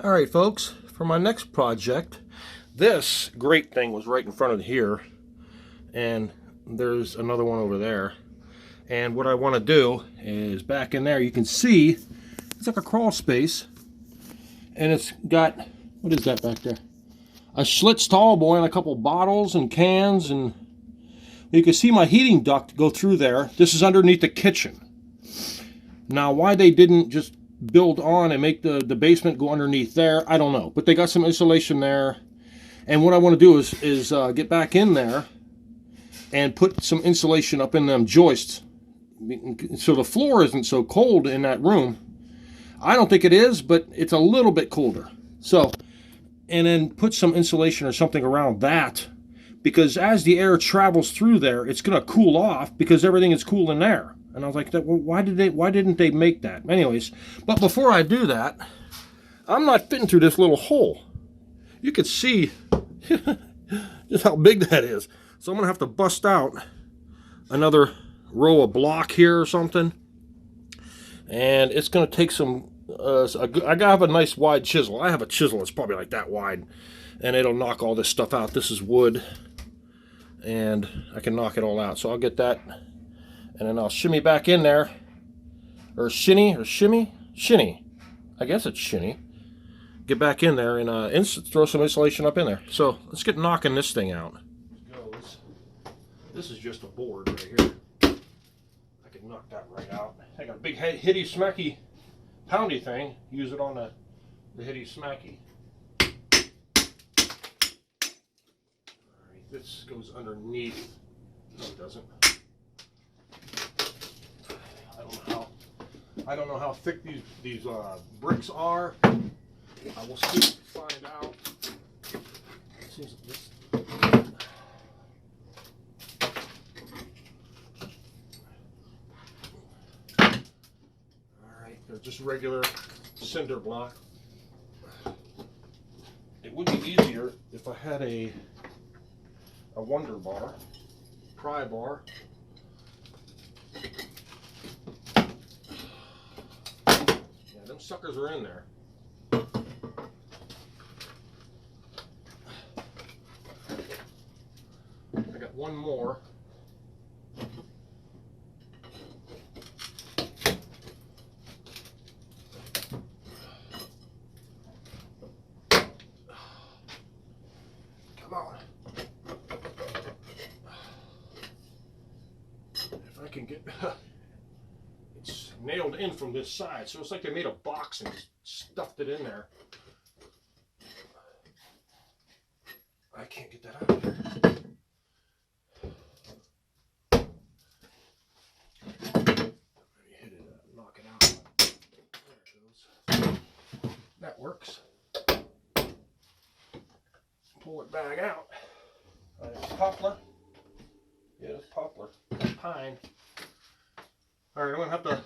All right, folks, for my next project, this great thing was right in front of here, and there's another one over there. And what I want to do is back in there, you can see it's like a crawl space, and it's got, what is that back there? A Schlitz tall boy and a couple bottles and cans, and you can see my heating duct go through there. This is underneath the kitchen. Now, why they didn't just build on and make the basement go underneath there, I don't know. But they got some insulation there. And what I want to do is get back in there and put some insulation up in them joists, so the floor isn't so cold in that room. I don't think it is, but it's a little bit colder. So, and then put some insulation or something around that, because as the air travels through there, it's going to cool off because everything is cool in there. And I was like, well, why didn't they make that? Anyways, but before I do that, I'm not fitting through this little hole. You can see just how big that is. So I'm going to have to bust out another row of block here or something. And it's going to take some, I got to have a nice wide chisel. I have a chisel that's probably like that wide. And it'll knock all this stuff out. This is wood. And I can knock it all out. So I'll get that. And then I'll shimmy back in there. Or shinny, or shimmy? Shinny. I guess it's shinny. Get back in there and throw some insulation up in there. So let's get knocking this thing out. This is just a board right here. I can knock that right out. I got a big hitty smacky poundy thing. Use it on the hitty smacky. Alright, this goes underneath. No, it doesn't. I don't know how thick these bricks are. I will soon find out. It seems like this. Alright, they're just regular cinder block. It would be easier if I had a wonder bar, pry bar. Yeah, them suckers are in there. I got one more. Come on. If I can get it's nailed in from this side, so it's like they made a box and stuffed it in there. I can't get that out of there. That works. Pull it back out. It's poplar. Yeah, it's poplar. Pine. Alright, I'm going to have to,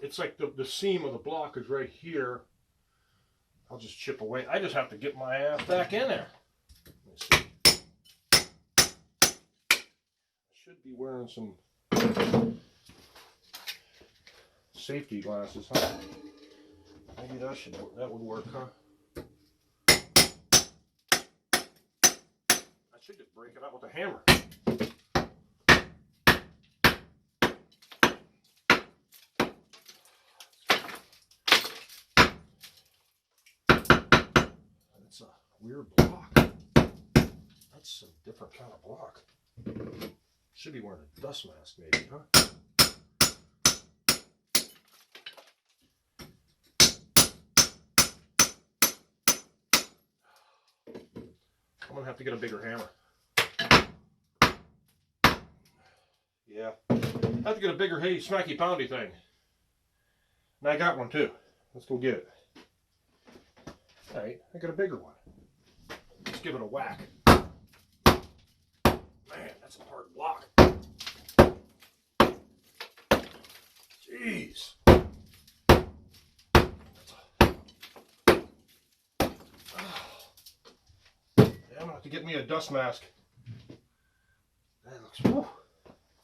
it's like the seam of the block is right here. I'll just chip away. I just have to get my ass back in there. Let me see. I should be wearing some safety glasses, huh? Maybe that would work, huh? I should just break it out with a hammer. That's a weird block. That's a different kind of block. Should be wearing a dust mask maybe, huh? I'm gonna have to get a bigger hammer. Yeah, I have to get a bigger hey smacky poundy thing. And I got one too. Let's go get it. Alright, I got a bigger one. Let's give it a whack. Man, that's a hard block. Jeez. I'm gonna have to get me a dust mask. That looks whew.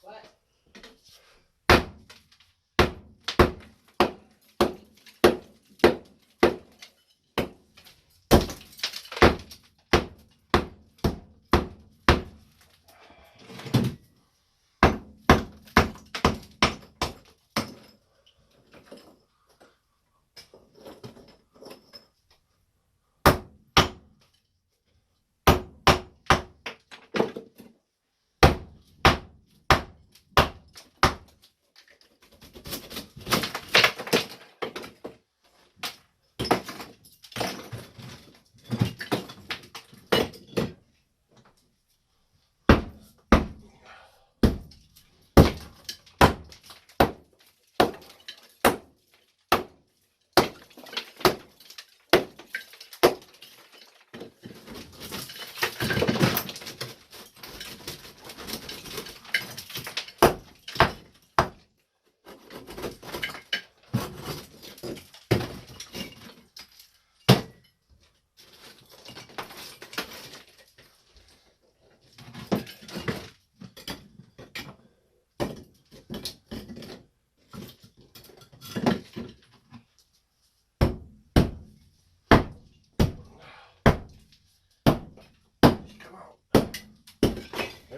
What?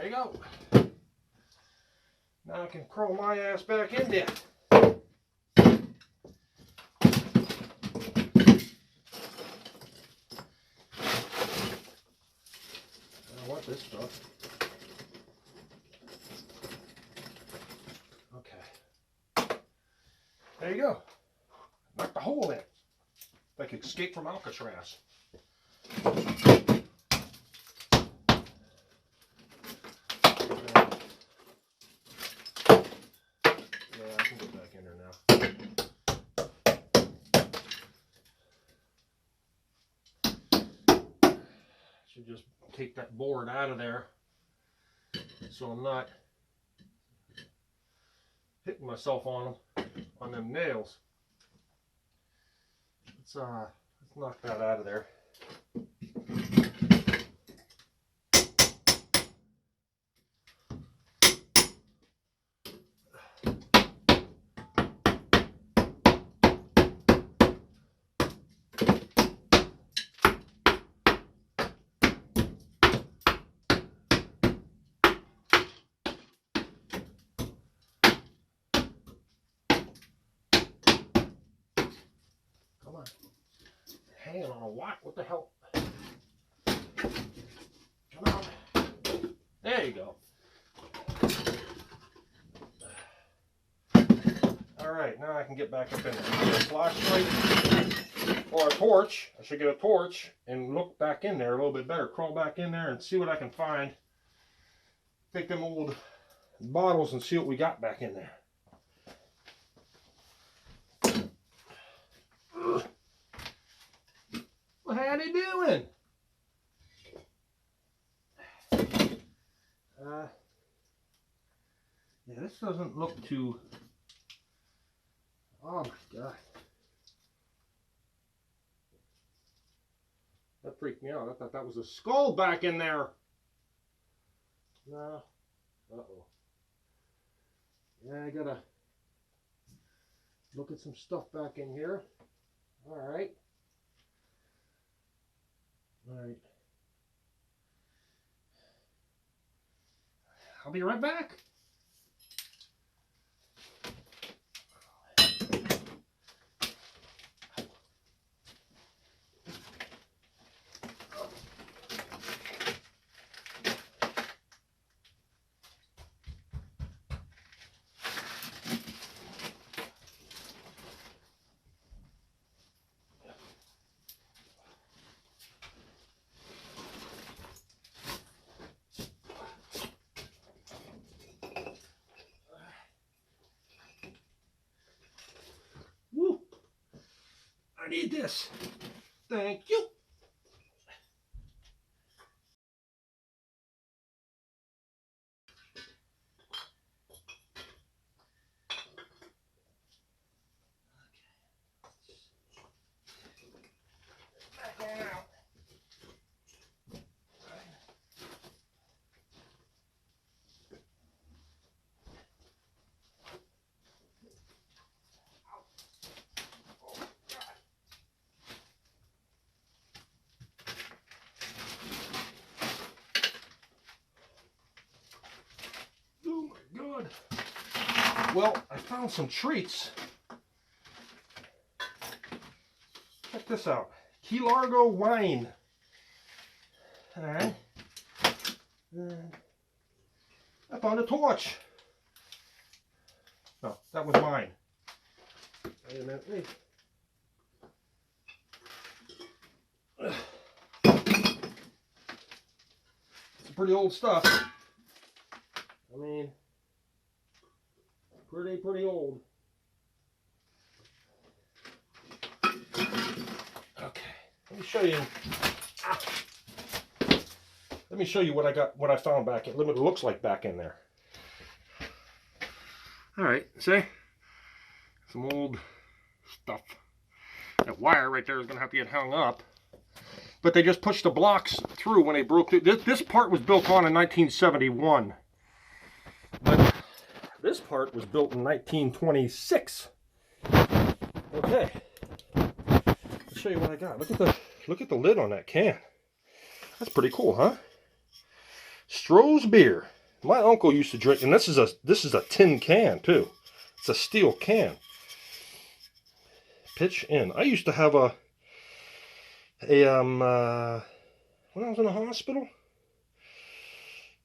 There you go. Now I can crawl my ass back in there. I want this stuff. Okay. There you go. Knock the hole in. Like Escape from Alcatraz. Yeah, I can get back in there now. Should just take that board out of there so I'm not hitting myself on them nails. Let's knock that out of there. Come on. Hanging on a what? What the hell? Come on. There you go. Alright, now I can get back up in there. Get a flashlight or a torch. I should get a torch and look back in there a little bit better. Crawl back in there and see what I can find. Take them old bottles and see what we got back in there. Well, how they doing? Yeah, this doesn't look too... Oh my God. That freaked me out. I thought that was a skull back in there. No. Uh-oh. Yeah, I gotta look at some stuff back in here. Alright. Alright. I'll be right back. I need this. Thank you. Good. Well, I found some treats. Check this out. Key Largo wine. Alright. I found a torch. No, that was mine. Wait a minute. Wait. It's pretty old stuff. I mean, pretty old. Okay, let me show you. Let me show you what I got, what I found back in. What it looks like back in there. All right, see, some old stuff. That wire right there is going to have to get hung up. But they just pushed the blocks through when they broke through. This part was built on in 1971. But this part was built in 1926. Okay. Let's show you what I got. Look at the lid on that can. That's pretty cool, huh? Stroh's beer. My uncle used to drink, and this is a tin can too. It's a steel can. Pitch in. I used to have when I was in the hospital,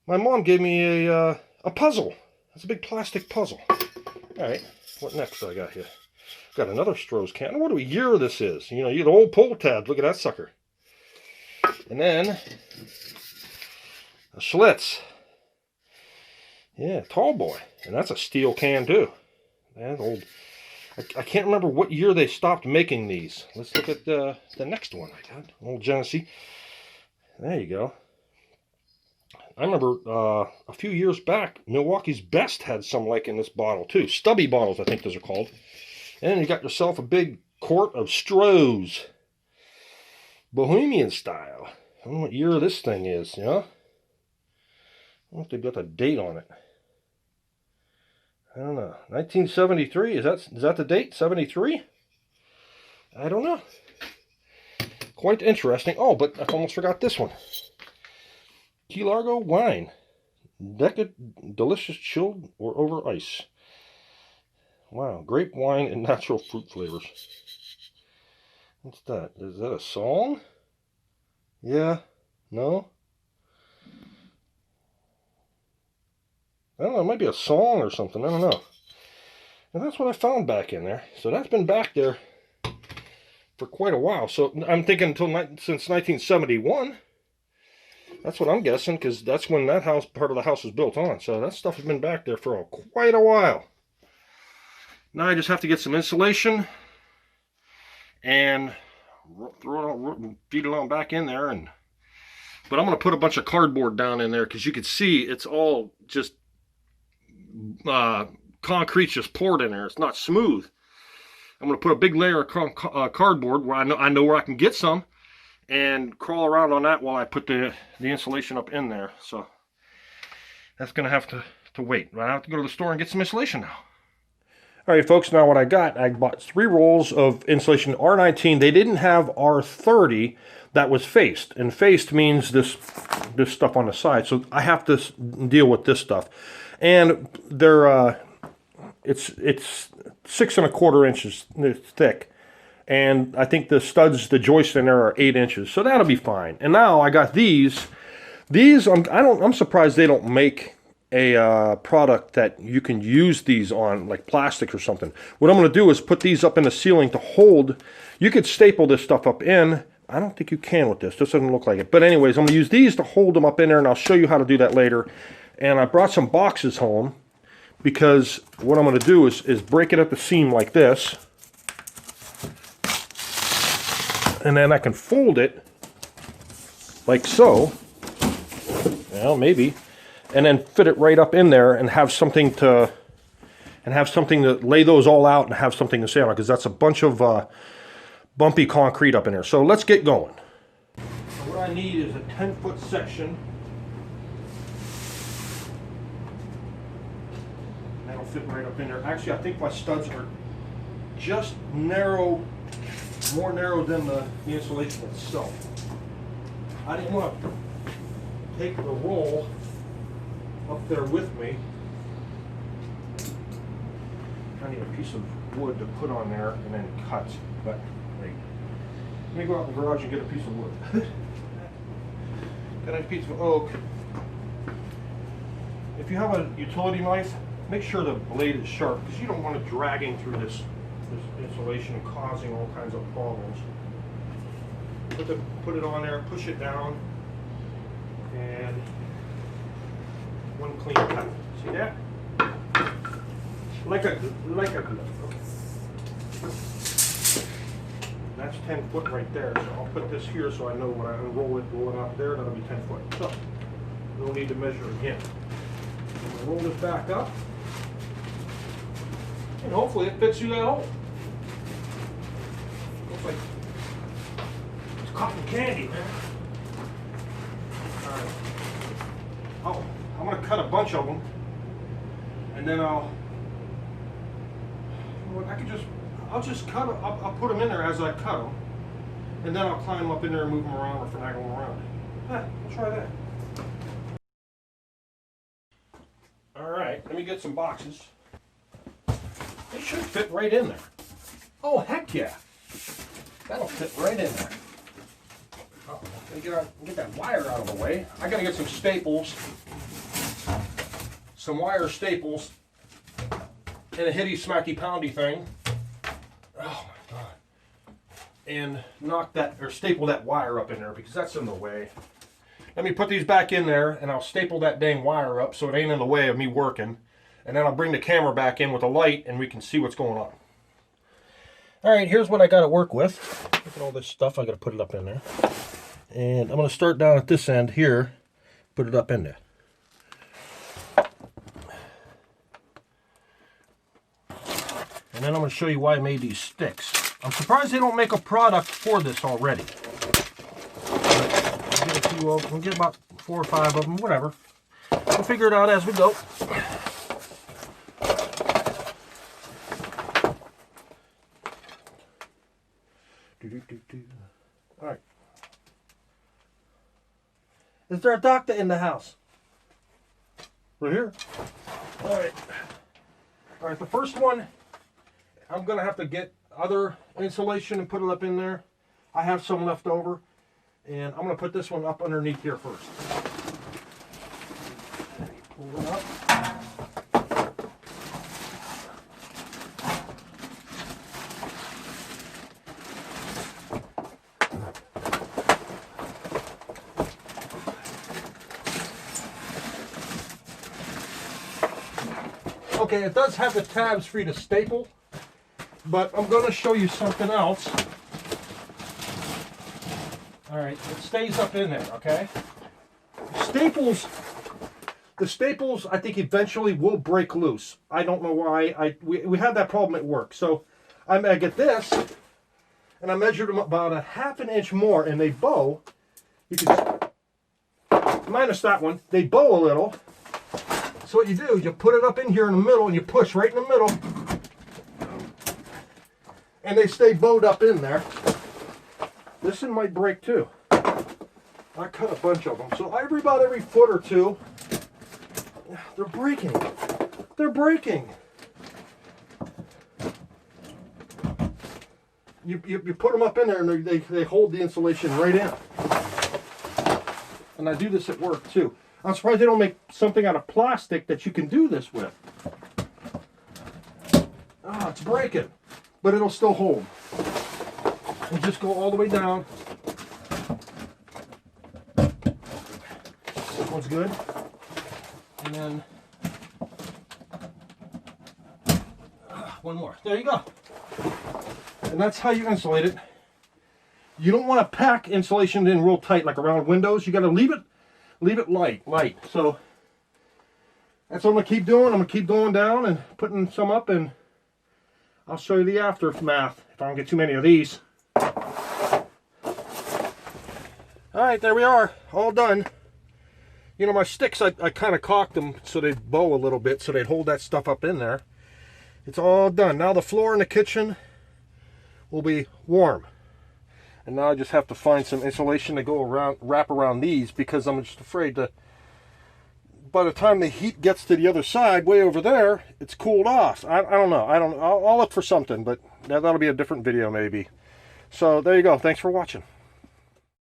my mom gave me a puzzle. It's a big plastic puzzle. All right, what next I got here? Got another Stroh's can. I wonder what year this is. You know, you the old pull tab. Look at that sucker. And then a Schlitz. Yeah, tall boy. And that's a steel can too. That old. I can't remember what year they stopped making these. Let's look at the next one I got. Old Genesee. There you go. I remember a few years back, Milwaukee's Best had some like in this bottle too. Stubby bottles, I think those are called. And then you got yourself a big quart of Stroh's. Bohemian style. I don't know what year this thing is, you know? I don't know if they've got a date on it. I don't know. 1973? Is that the date? 73? I don't know. Quite interesting. Oh, but I almost forgot this one. Key Largo wine. Delicious chilled or over ice. Wow. Grape wine and natural fruit flavors. What's that? Is that a song? Yeah. No? I don't know, it might be a song or something, I don't know. And that's what I found back in there. So that's been back there for quite a while. So I'm thinking since 1971. That's what I'm guessing, because that's when that part of the house was built on. So that stuff has been back there for quite a while. Now I just have to get some insulation and feed it on back in there. But I'm going to put a bunch of cardboard down in there, because you can see it's all just concrete just poured in there. It's not smooth. I'm going to put a big layer of cardboard where I know where I can get some, and crawl around on that while I put the insulation up in there. So that's going to have to wait. I have to go to the store and get some insulation now. All right, folks, now what I bought 3 rolls of insulation R19. They didn't have R30 that was faced, and faced means this stuff on the side. So I have to deal with this stuff. And they're it's 6 1/4 inches thick, and I think the studs, the joists in there are 8 inches, so that'll be fine. And now I got these. I'm surprised they don't make a product that you can use these on, like plastic or something. What I'm going to do is put these up in the ceiling to hold. You could staple this stuff up in. I don't think you can with this. This doesn't look like it. But anyways, I'm going to use these to hold them up in there, and I'll show you how to do that later. And I brought some boxes home, because what I'm going to do is break it at the seam like this. And then I can fold it like so. Well, maybe. And then fit it right up in there and have something to lay those all out and have something to say on it, because that's a bunch of bumpy concrete up in there. So let's get going. So what I need is a 10-foot section. That'll fit right up in there. Actually, I think my studs are just narrow, more narrow than the insulation itself. I didn't want to take the roll up there with me. I need a piece of wood to put on there and then cut. But wait, let me go out in the garage and get a piece of wood. Got a piece of oak. If you have a utility knife, make sure the blade is sharp, because you don't want it dragging through this insulation and causing all kinds of problems. Put it on there, push it down, and one clean cut. See that? Like a glove. Okay. That's 10 foot right there. So I'll put this here so I know when I unroll it going out there, that'll be 10 foot. So no need to measure again. I'm gonna roll this back up, and hopefully it fits through that hole. Looks like it's cotton candy, man. All right. Oh, I'm gonna cut a bunch of them, and then I'll just cut them. I'll put them in there as I cut them, and then I'll climb up in there and move them around or finagle them around. We'll try that. me get some boxes. They should fit right in there. Oh, heck yeah. That'll fit right in there. Oh, let me get that wire out of the way. I gotta get some staples. Some wire staples. And a hitty smacky poundy thing. Oh my God. And knock that, or staple that wire up in there because that's in the way. Let me put these back in there and I'll staple that dang wire up so it ain't in the way of me working. And then I'll bring the camera back in with a light and we can see what's going on. All right, here's what I got to work with. Look at all this stuff. I got to put it up in there. And I'm going to start down at this end here, put it up in there. And then I'm going to show you why I made these sticks. I'm surprised they don't make a product for this already. I'll get a few of them. We'll get about 4 or 5 of them, whatever. We'll figure it out as we go. All right. Is there a doctor in the house? Right here. All right. All right, the first one, I'm going to have to get other insulation and put it up in there. I have some left over. And I'm going to put this one up underneath here first. Pull it up. Okay, it does have the tabs for you to staple, but I'm going to show you something else. All right, it stays up in there, okay? Staples, the staples I think eventually will break loose. I don't know why. We had that problem at work. So I get this, and I measured them about a ½ an inch more, and they bow. You can, minus that one, they bow a little. So what you do is you put it up in here in the middle and you push right in the middle and they stay bowed up in there. This one might break too. I cut a bunch of them. So about every foot or two, they're breaking. They're breaking. You put them up in there and they hold the insulation right in. And I do this at work too. I'm surprised they don't make something out of plastic that you can do this with. Ah, it's breaking, but it'll still hold. And just go all the way down. This one's good. And then one more. There you go. And that's how you insulate it. You don't want to pack insulation in real tight like around windows. You got to leave it light. So that's what I'm going to keep doing. I'm going to keep going down and putting some up, and I'll show you the aftermath if I don't get too many of these. Alright, there we are. All done. You know, my sticks, I kind of caulked them so they'd bow a little bit so they'd hold that stuff up in there. It's all done. Now the floor in the kitchen will be warm. And now I just have to find some insulation to go around, wrap around these, because I'm just afraid that by the time the heat gets to the other side, way over there, it's cooled off. I don't know. I'll look for something, but that'll be a different video maybe. So there you go. Thanks for watching.